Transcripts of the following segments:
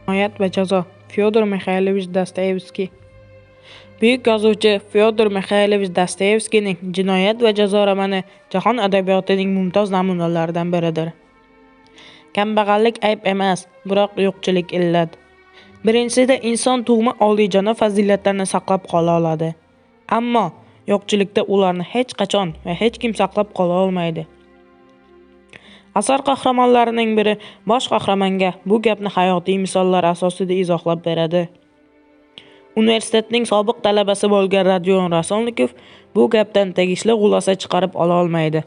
Jinoyat va jazo. Fyodor Mixaylovich Dostoyevskiy. Buyuk yozuvchi Fyodor Mixaylovich Dostoyevskiyning Jinoyat va jazo romani jahon adabiyotining mumtoz namunalaridan biridir. Kambag'allik ayb emas, biroq yo'qchilik illat. Birinchisida inson tug'ma olijanob fazilatlarni saqlab qola oladi. Ammo yo'qchilikda ularni hech qachon va hech kim saqlab qola olmaydi. Asar qahramonlarining biri bosh qahramonga bu gapni hayotiy misollar asosida izohlab beradi. Universitetning sobiq talabasi bo'lgan Rodion Rasolnikov bu gapdan tegishli xulosa chiqarib ola olmaydi.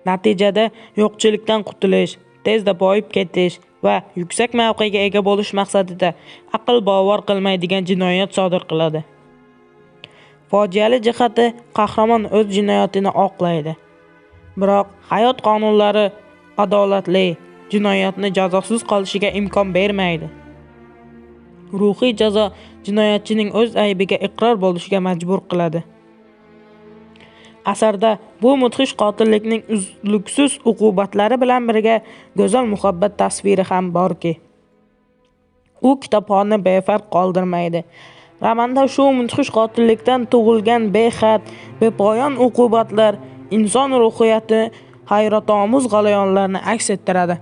Natijada yo'qchilikdan qutulish, tezda boyib ketish va yuksak mavqega ega bo'lish maqsadida aql bovar qilmaydigan jinoyat sodir qiladi. Fojiali jihati, qahramon o'z jinoyatini oqlaydi. Biroq hayot qonunlari adolatli, jinoyatni jazosiz qolishiga imkon bermaydi. Ruhiy jazo jinoyatchining o'z aybiga iqror bo'lishiga majbur qiladi. Asarda bu mudhish qotillikning uzluksiz uqubatlari bilan birga go'zal muhabbat tasviri ham borki, u kitobxonni befarq qoldirmaydi. Romanda shu mudhish qotillikdan tug'ilgan behad, bepoyon uqubatlar inson ruhiyati hayratomuz g'alayonlarni aks ettiradi.